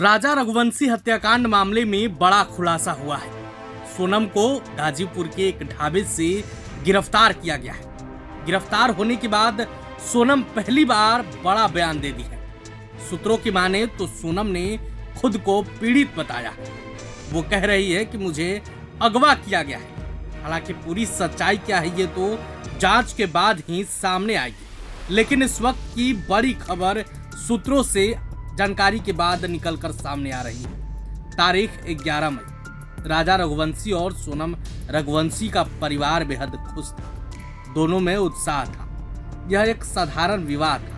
राजा रघुवंशी हत्याकांड मामले में बड़ा खुलासा हुआ है। सोनम को गाजीपुर के एक ढाबे से गिरफ्तार किया गया है। गिरफ्तार होने के बाद सोनम पहली बार बड़ा बयान दे दी है। सूत्रों की माने तो सोनम ने खुद को पीड़ित बताया। वो कह रही है कि मुझे अगवा किया गया है। हालांकि पूरी सच्चाई क्या है ये तो जांच के बाद ही सामने आएगी, लेकिन इस वक्त की बड़ी खबर सूत्रों से जानकारी के बाद निकलकर सामने आ रही है। तारीख 11 मई। राजा रघुवंशी और सोनम रघुवंशी का परिवार बेहद खुश था। दोनों में उत्साह था। यह एक साधारण विवाह था।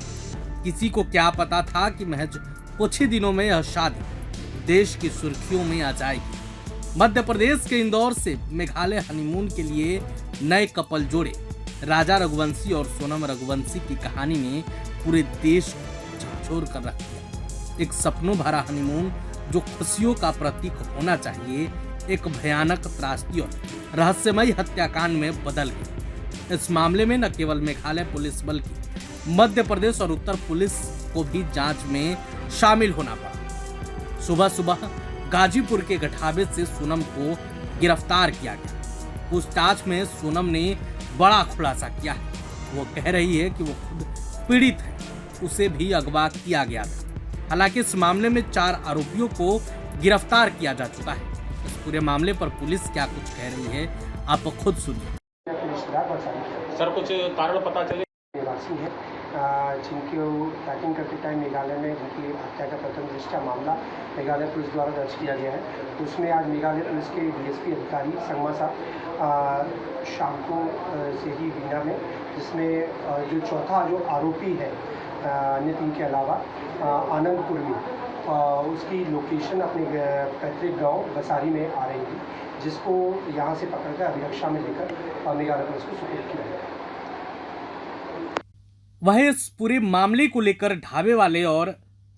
किसी को क्या पता था कि महज कुछ ही दिनों में यह शादी देश की सुर्खियों में आ जाएगी। मध्य प्रदेश के इंदौर से मेघालय हनीमून के लिए नए कपल जोड़े राजा रघुवंशी और सोनम रघुवंशी की कहानी ने पूरे देश को झकझोर कर रख दिया। एक सपनों भरा हनीमून जो खुशियों का प्रतीक होना चाहिए, एक भयानक त्रासदी और रहस्यमय हत्याकांड में बदल गया। इस मामले में न केवल मेघालय पुलिस बल्कि मध्य प्रदेश और उत्तर पुलिस को भी जांच में शामिल होना पड़ा। सुबह सुबह गाजीपुर के ढाबे से सोनम को गिरफ्तार किया गया। पूछताछ में सोनम ने बड़ा खुलासा किया है। वो कह रही है कि वो खुद पीड़ित है, उसे भी अगवा किया गया था। हालांकि इस मामले में 4 आरोपियों को गिरफ्तार किया जा चुका है। इस पूरे मामले पर पुलिस क्या कुछ कह रही है, आप खुद सुनिए। सर, कुछ कारण पता चले? निवासी हैं जिनकी ट्रैकिंग करते टाइम मेघालय में उनकी हत्या का प्रथम दृष्टया मामला मेघालय पुलिस द्वारा दर्ज किया गया है। उसमें आज मेघालय पुलिस के डीएसपी अधिकारी संगमा साहब शाम को से ही बीना में, जिसमें जो चौथा जो आरोपी है नितिन के अलावा आनंदपुर में उसकी लोकेशन अपने पैतृक गांव बसारी में आ रही थी, जिसको यहां से पकड़कर अभिरक्षा में लेकर मेघालय पुलिस को सुपुर्द किया गया। वह इस पूरे मामले को लेकर ढाबे वाले और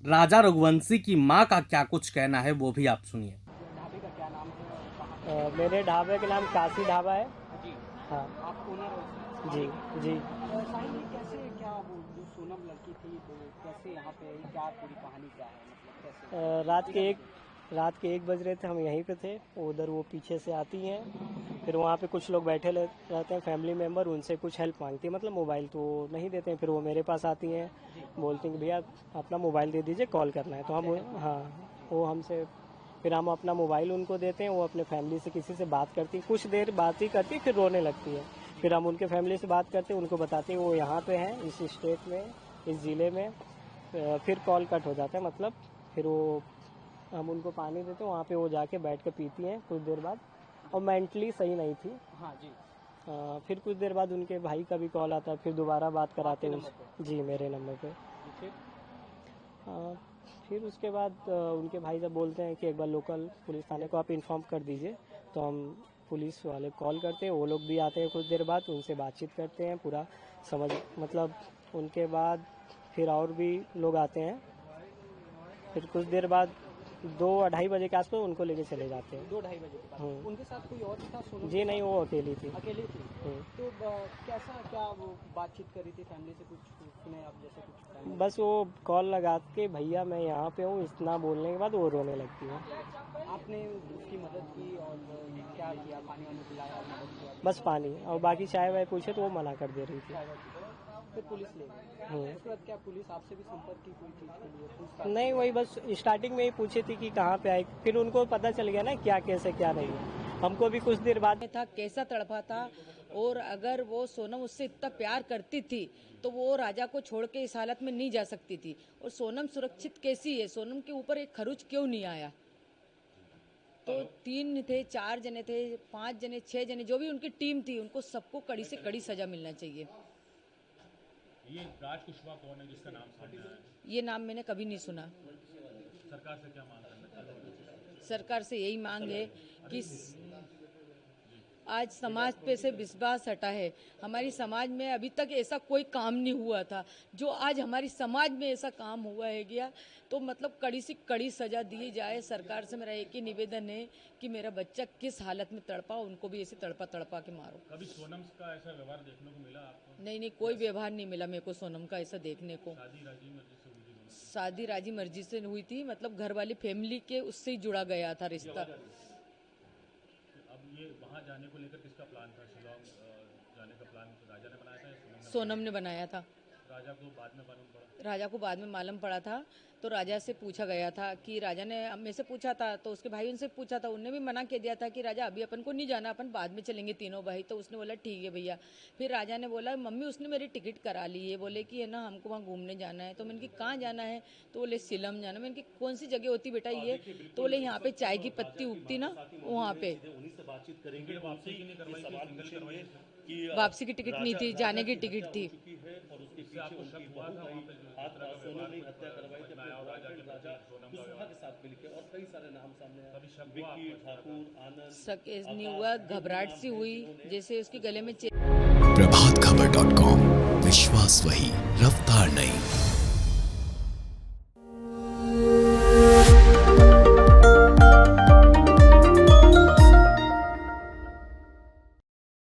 राजा रघुवंशी की मां का क्या कुछ कहना है, वो भी आप सुनिए। ढाबे का क्या नाम है? मेरे ढाबे का नाम काशी ढाबा है। जी। हाँ आप ओनर हो? जी जी। साहिल, ये कैसे, क्या वो जो सोनम लड़की थी तो कैसे यहाँ पे आई? क्या पूरी कहानी क्या है, मतलब कैसे? रात के 1 बज रहे थे, हम यहीं पे थे। उधर वो पीछे से आती हैं, फिर वहाँ पे कुछ लोग बैठे रहते हैं फैमिली मेम्बर, उनसे कुछ हेल्प मांगती है, मतलब मोबाइल तो नहीं देते हैं। फिर वो मेरे पास आती हैं, बोलती हैं कि भैया अपना मोबाइल दे दीजिए, कॉल करना है। तो हम हाँ, वो हमसे, फिर हम अपना मोबाइल उनको देते हैं। वो अपने फैमिली से किसी से बात करती है, कुछ देर बात ही करती है, फिर रोने लगती है। फिर हम उनके फैमिली से बात करते हैं, उनको बताते हैं वो यहाँ पे हैं, इस स्टेट में, इस ज़िले में। फिर कॉल कट हो जाता है, मतलब फिर वो, हम उनको पानी देते हैं, वहाँ पे वो जाके बैठ के पीती हैं कुछ देर बाद। और मेंटली सही नहीं थी। हाँ जी। फिर कुछ देर बाद उनके भाई का भी कॉल आता है, फिर दोबारा बात कराते हैं जी, मेरे नंबर पे। फिर उसके बाद उनके भाई जब बोलते हैं कि एक बार लोकल पुलिस थाने को आप इन्फॉर्म कर दीजिए, तो हम पुलिस वाले कॉल करते हैं। वो लोग भी आते हैं कुछ देर बाद, उनसे बातचीत करते हैं, पूरा समझ, मतलब उनके बाद फिर और भी लोग आते हैं। फिर कुछ देर बाद 2-2:30 बजे के आसपास उनको लेके चले जाते हैं। 2-2:30 बजे के बाद उनके साथ कोई और था? सोनम जी नहीं, वो अकेली थी। अकेली थी? तो कैसा, क्या वो बातचीत करी थी फैमिली से? कुछ सुने आप जैसे कुछ? बस वो कॉल लगा के भैया मैं यहाँ पे हूँ, इतना बोलने के बाद वो रोने लगती है। आपने उसकी मदद की और क्या किया? पानी वानी पिलाया, मदद किया? बस पानी, और बाकी चाय वाय पूछे तो वो मना कर दे रही थी। फिर पुलिस ले गई। उसके बाद क्या पुलिस आपसे भी संपर्क की कोई चीज़ के लिए? पूछताछ? नहीं, वही बस स्टार्टिंग में ही पूछी थी कि कहाँ पे आई। फिर उनको पता चल गया ना क्या कैसे क्या नहीं है। हमको भी कुछ देर बाद था कैसा तड़पा था, और अगर वो सोनम उससे इतना प्यार करती थी तो वो राजा को छोड़ के इस हालत में नहीं जा सकती थी। और सोनम सुरक्षित कैसी है? सोनम के ऊपर एक खरोच क्यों नहीं आया? तो 3 थे, 4 जने थे, 5 जने, 6 जने, जो भी उनकी टीम थी, उनको सबको कड़ी से कड़ी सजा मिलना चाहिए। ये राज कुशवाहा कौन है जिसका नाम सामने आया है? ये नाम मैंने कभी नहीं सुना। सरकार से क्या मांग करना है? सरकार से यही मांग है कि आज समाज पे से विश्वास हटा है। हमारी समाज में अभी तक ऐसा कोई काम नहीं हुआ था, जो आज हमारी समाज में ऐसा काम हुआ है गया, तो मतलब कड़ी से कड़ी सजा दी जाए। सरकार से मेरा एक ही निवेदन है कि मेरा बच्चा किस हालत में तड़पा, उनको भी ऐसे तड़पा तड़पा के मारो। कभी सोनम का ऐसा व्यवहार देखने को मिला आपको? नहीं, कोई व्यवहार नहीं मिला मेरे को सोनम का ऐसा देखने को। शादी राजी मर्जी से हुई थी? शादी राजी मर्जी से हुई थी, मतलब घर वाली फैमिली के उससे ही जुड़ा गया था रिश्ता। अब ये वहाँ जाने को लेकर किसका प्लान था? शिलोंग जाने का प्लान राजा ने बनाया था या सोनम ने बनाया था। राजा को बाद में मालूम पड़ा? राजा को बाद में मालूम पड़ा था, तो राजा से पूछा गया था कि राजा ने मेरे से पूछा था, तो उसके भाई उनसे पूछा था, उनने भी मना कर दिया था कि राजा अभी अपन को नहीं जाना, अपन बाद में चलेंगे तीनों भाई। तो उसने बोला ठीक है भैया। फिर राजा ने बोला मम्मी उसने मेरी टिकट करा ली है, बोले कि है ना हमको वहाँ घूमने जाना है। तो मैंने कहा कहाँ जाना है? तो बोले शिलम जाना। मैंने कहा कौन सी जगह होती बेटा ये? तो बोले यहाँ पे चाय की पत्ती उगती ना वहाँ पे। वापसी की टिकट नहीं थी, जाने की टिकट थी। शक नहीं हुआ, घबराहट सी हुई, जैसे उसके गले में प्रभातखबर.com, विश्वास वही, रफ्तार नहीं।